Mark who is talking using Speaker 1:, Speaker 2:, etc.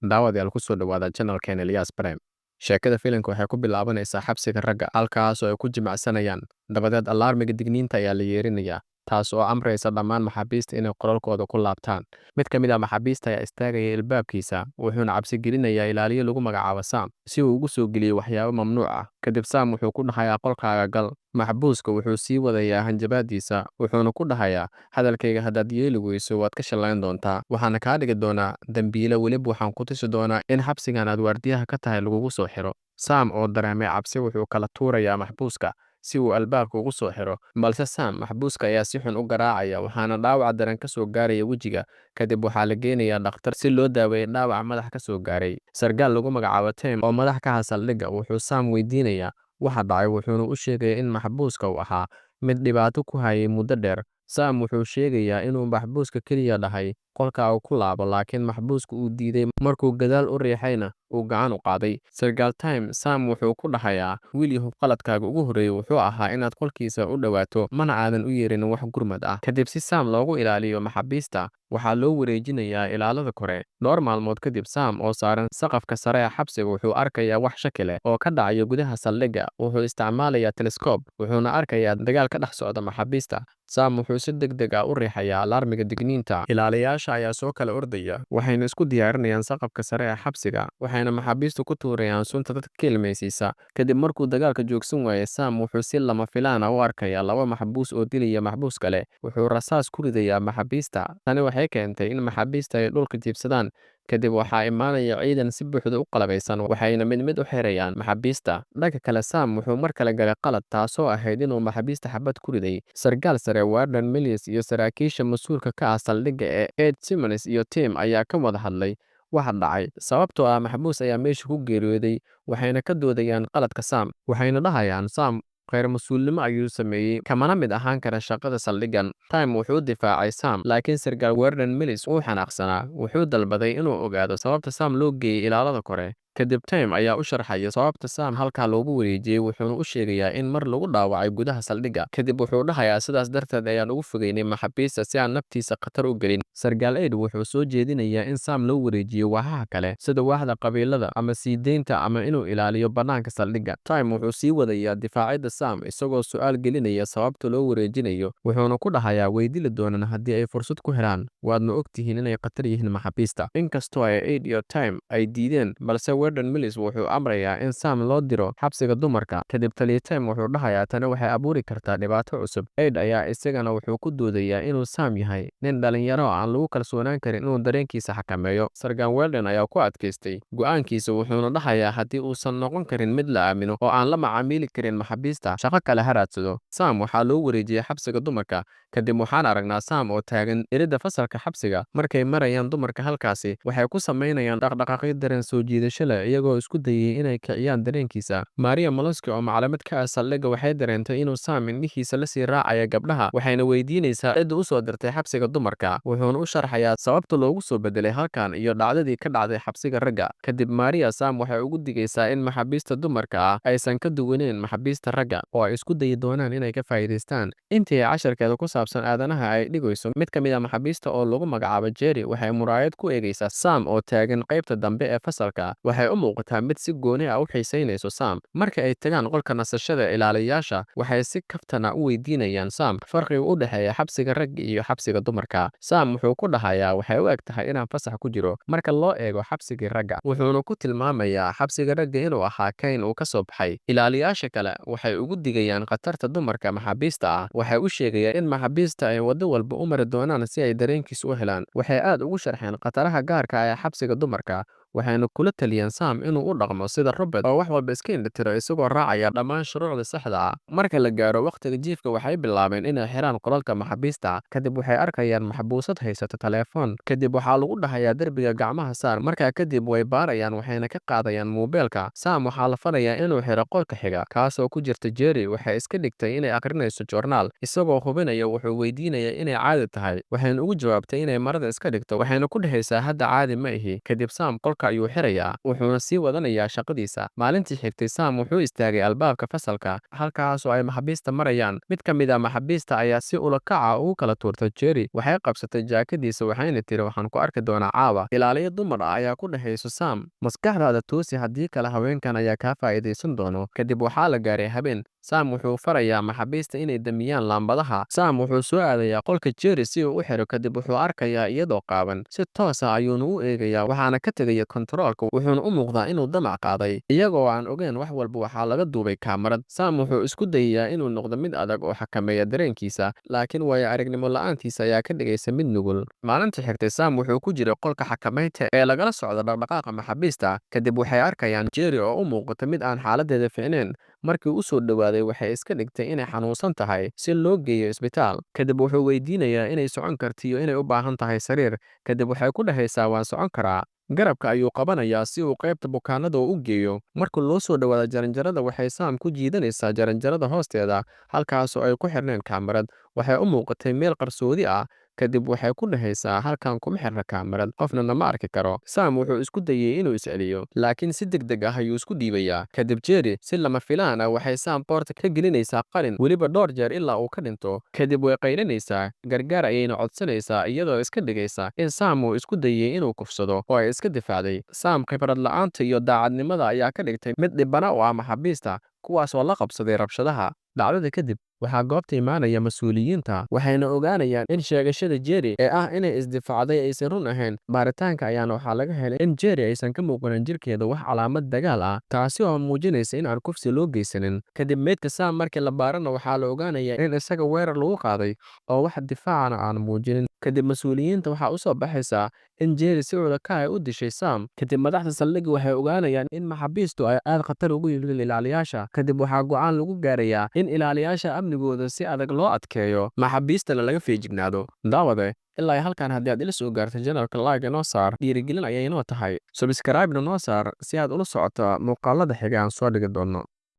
Speaker 1: daawadayaal ku soo dhawaada channelkeena Elias Prime. Sheekada filimka waxay ku bilaabanaysaa xabsiga ragga halkaas oo ay ku jimacsanayaan. Dabadeed alarmiga digniinta ayaa la yeerinayaa, taas oo amraysa dhammaan maxaabiista inay qolalkooda ku laabtaan. Mid ka mid ah maxaabiista ayaa istaagaya ilbaabkiisa, wuxuuna cabsi gelinayaa ilaaliye lagu magacaabo Sam si uu ugu soo geliyo waxyaabo mamnuuc ah. Kadib Sam wuxuu ku dhahayaa qolkaaga gal. Maxbuuska wuxuu sii wadayaa hanjabaadiisa, wuxuuna ku dhahayaa hadalkayga haddaad yeeli weyso waad ka shallayn doontaa, waxaana kaa dhigi doonaa dambiile, weliba waxaan ku tusi doonaa in xabsigan aad waardiyaha ka tahay lagugu soo xiro. Sam oo dareemay cabsi wuxuu kala tuurayaa maxbuuska si uu albaabka ugu soo xiro, balse Sam maxbuuska ayaa si xun u garaacaya, waxaana dhaawac daran ka soo gaaraya wejiga. Kadib waxaa la geynayaa dhakhtar si loo daaweeyo dhaawac madax ka soo gaaray. Sargaal lagu magacaabo Tim oo madax ka ah saldhigga wuxuu Sam weydiinayaa waxa dhacay, wuxuuna u sheegayaa in maxbuuska uu ahaa mid dhibaato ku hayay muddo dheer. Sam wuxuu sheegayaa inuu maxbuuska keliya dhahay qolkaaga ku laabo, laakiin maxbuuska uu diiday. Markuu gadaal u riixayna uu gacan u qaaday. Sargaal Tim Sam wuxuu ku dhahayaa wiilyahow, qaladkaaga ugu horreeyay wuxuu ahaa inaad qolkiisa u dhowaato, mana aadan u yeerin wax gurmad ah. Kadib si Sam loogu ilaaliyo maxaabiista, waxaa loo wareejinayaa ilaalada kore. Dhowr maalmood kadib, Sam oo saaran saqafka sare ee xabsiga wuxuu arkayaa wax shaki leh oo ka dhacaya gudaha saldhigga. Wuxuu isticmaalayaa teleskoob, wuxuuna arkayaa dagaal ka dhex socda maxaabiista. Sam wuxuu si degdeg ah u riixayaa alarmiga digniinta. Ilaaliyaasha ayaa soo kala ordaya, waxayna isku diyaarinayaan saqafka sare ee xabsiga, waxayna maxaabiistu ku tuurayaan sunta dadka ka ilmaysiisa. Kadib markuu dagaalka joogsan waayay, Sam wuxuu si lama filaan ah u arkayaa laba maxbuus oo dilaya maxbuus kale. Wuxuu rasaas ku ridayaa maxaabiista. Tani waxay keentay in maxaabiista ay dhulka jiibsadaan. Kadib waxaa imaanaya ciidan si buuxda u qalabaysan, waxayna mid mid u xirayaan maxaabiista. Dhanka kale, Sam wuxuu mar kale galay qalad, taasoo ahayd inuu maxaabiista xabad ku riday. Sargaal sare Warden Mills iyo saraakiisha mas'uulka ka ah saldhigga ee Ed Simmons iyo Tim ayaa ka wada hadlay waxa dhacay, sababtoo ah maxbuus ayaa meesha ku geeriyooday. Waxayna ka doodayaan qaladka Sam, waxayna dhahayaan Sam kheyr mas'uulnimo ayuu sameeyey, kamana mid ahaan kara shaqada saldhiggan. Time wuxuu difaacay Sam, laakiin sargaal Warden Mills wuu xanaaqsanaa. Wuxuu dalbaday inuu ogaado sababta Sam loo geeyey ilaalada kore. Kadib Time ayaa u sharxaya sababta Sam halkaa loogu wareejiyey, wuxuuna u sheegayaa in mar lagu dhaawacay gudaha saldhigga. Kadib wuxuu dhahayaa sidaas darteed ayaan ugu fogeynay maxaabiista si aan naftiisa khatar u gelin. Sargaal Ed wuxuu soo jeedinayaa in Sam loo wareejiyo waaxaha kale sida waaxda qabiilada ama sii deynta ama inuu ilaaliyo bannaanka saldhigga. Time wuxuu sii wadayaa difaacidda Sam isagoo su'aal gelinaya sababta loo wareejinayo, wuxuuna ku dhahayaa way dili doonaan haddii ay fursad ku helaan, waadna ogtihiin inay khatar yihiin maxaabiista. Inkastoo ay Ed iyo Time ay diideen, balse Warden Mills wuxuu amrayaa in Sam loo diro xabsiga dumarka. Kadib taliye Time wuxuu dhahayaa tani waxay abuuri kartaa dhibaato cusub. Ed ayaa isagana wuxuu ku doodayaa inuu Sam yahay nin dhalinyaro aan lagu kalsoonaan karin inuu dareenkiisa xakameeyo. Sargaal Warden ayaa ku adkaystay go'aankiisa, wuxuuna dhahayaa haddii uusan noqon karin mid la aamino oo aan la macaamili karin maxaabiista, shaqo kale ha raadsado. Sam waxaa loo wareejiyey xabsiga dumarka. Kadib waxaan aragnaa Sam oo taagan iridda fasalka xabsiga. Markay marayaan dumarka halkaasi, waxay ku samaynayaan dhaqdhaqaaqyo dareen soo jiidasho leh iyagoo isku dayay inay kiciyaan dareenkiisa. Maria Molonski oo macluumaad ka ah saldhigga waxay dareentay inuu Sam indhihiisa la sii raacaya gabdhaha, waxayna weydiinaysaa cidda u soo dirtay xabsiga dumarka. Wuxuuna u sharxayaa sababta loogu soo bedelay halkan iyo dhacdadii ka dhacday xabsiga ragga. Kadib Maria Sam waxay ugu digaysaa in maxaabiista dumarka ah aysan ka duwaneyn maxaabiista ragga, oo ay isku dayi doonaan inay ka faa'iidaystaan. Intii ay casharkeeda ku saabsan aadanaha ay dhigayso, mid ka mid ah maxaabiista oo lagu magacaabo Jerry waxay muraayad ku eegaysaa Sam oo taagan qaybta dambe ee fasalka. Waxay u muuqataa mid si gooni ah u xiisaynayso Sam. Marka ay tagaan qolka nasashada, ilaaliyayaasha waxay si kaftana u weydiinayaan Sam farqiga u dhexeeya xabsiga ragga iyo xabsiga dumarka. Sam wuxuu ku dhahayaa waxay u eg tahay inaan fasax ku jiro marka loo eego xabsigii ragga, wuxuuna ku tilmaamayaa xabsiga ragga inuu ahaa kayn uu ka soo baxay. Ilaaliyayaasha kale waxay ugu digayaan khatarta dumarka maxaabiista ah. Waxay u sheegayaan in maxaabiista ay waddo walba u mari doonaan si ay dareenkiisa u helaan. Waxay aad ugu sharxeen khataraha gaarka ah ee xabsiga dumarka, waxayna kula taliyeen Sam inuu u dhaqmo sida Robert oo wax walba iska indhatiro isagoo raacaya dhammaan shuruucda saxda ah. Marka la gaaro waqtiga jiifka, waxay bilaabeen inay xiraan qolalka maxaabiista. Kadib waxay arkayaan maxbuusad haysata telefoon. Kadib waxaa lagu dhahayaa derbiga gacmaha saar. Markaa kadib way baarayaan, waxayna ka qaadayaan moobeelka. Sam waxaa la farayaa inuu xiro qolka xiga, kaasoo ku jirta Jerry. Waxay iska dhigtay inay akhrinayso joornaal, isagoo hubinaya wuxuu weydiinaya inay caadi tahay. Waxayna ugu jawaabtay inay marada iska dhigto, waxayna ku dhahaysaa hadda caadi ma ihi. Kadib Sam qolka qolka ayuu xirayaa, wuxuuna sii wadanayaa shaqadiisa. Maalintii xigtay, Sam wuxuu istaagay albaabka fasalka, halkaasoo ay maxaabiista marayaan. Mid ka mid ah maxaabiista ayaa si ula kac ah ugu kala tuurtay Jerry. Waxay qabsatay jaakadiisa waxayna tiri, "Waxaan ku arki doonaa caawa." Ilaaliye dumar ah ayaa ku dhahayso Sam, "Maskaxdaada toosi, haddii kale haweenkan ayaa kaa faa'iidaysan doono." Kadib waxaa la gaaray habeen. Sam wuxuu farayaa maxaabiista inay damiyaan laambadaha. Sam wuxuu soo aadayaa qolka Jerry si uu u xiro, kadib wuxuu arkayaa iyadoo qaaban. Si toos ah ayuuna u eegayaa, waxaana ka tegaya kontaroolka, wuxuuna u muuqdaa inuu damac qaaday. Iyagoo aan ogeyn wax walba waxaa laga duubay kaamarad. Sam wuxuu isku dayayaa inuu noqdo mid adag oo xakameeya dareenkiisa, laakiin waayo-aragnimo la'aantiisa ayaa ka dhigaysa mid nugul. Maalintii xigtay, Sam wuxuu ku jiray qolka xakamaynta ee lagala socdo dhaqdhaqaaqa maxaabiista. Kadib waxay arkayaan Jerry oo u muuqata mid aan xaaladdeeda fiicnayn. Markii uu soo dhowaaday, waxay iska dhigtay inay xanuunsan tahay si loo geeyo isbitaal. Kadib wuxuu weydiinayaa inay socon karto iyo inay u baahan tahay sariir. Kadib waxay ku dhahaysaa, "Waan socon karaa." Garabka ayuu qabanayaa si uu qaybta bukaanada u geeyo. Markii loo soo dhowaado jaranjarada, waxay Sam ku jiidanaysaa jaranjarada hoosteeda, halkaasoo ay ku xirneen kaamarad. Waxay u muuqatay meel qarsoodi ah. Kadib waxay ku dhahaysaa, "Halkan kuma xirna kaamarad, qofna nama arki karo." Sam wuxuu isku dayay inuu is-celiyo, laakiin si degdeg ah ayuu isku dhiibayaa. Kadib Jerry si lama filaan ah waxay Sam boorta ka gelinaysaa qalin, weliba dhowr jeer ilaa uu ka dhinto. Kadib way qaylinaysaa, gargaar ayayna codsanaysaa, iyadoo iska dhigaysa in Sam uu isku dayay inuu kufsado oo ay iska difaacday. Sam khibrad la'aanta iyo daacadnimada ayaa ka dhigtay mid dhibana u ah maxaabiista, kuwaasoo la qabsaday rabshadaha. Dhacdada kadib, waxaa goobta imaanaya mas'uuliyiinta, waxayna ogaanayaan in sheegashada Jerry ee ah inay isdifaacday aysan run ahayn. Baaritaanka ayaana waxaa laga helay in Jerry aysan ka muuqanin jirkeeda wax calaamad dagaal ah, taasi oo muujinaysa in aan kufsi loo geysanin. Kadib meydka Sam markii la baarana, waxaa la ogaanayaa in isaga weerar lagu qaaday oo wax difaacana aan muujinin. Kadib mas'uuliyiinta waxaa u soo baxaysa in Jerry si ula kac ah u dishay Sam. Kadib madaxda saldhigga waxay ogaanayaan in maxaabiistu ay aad khatar ugu yihiin ilaaliyaasha. Kadib waxaa go'aan lagu gaarayaa in ilaaliyaasha amnigooda si adag loo adkeeyo, maxaabiistana laga feejignaado. Daawade, ilaa halkan haddii aad ila soo gaartay channelka, like noo saar, dhiirigelin ayay inoo tahay. Subscribe-na noo saar si aad ula socoto muuqaalada xiga aan soo dhigi doono.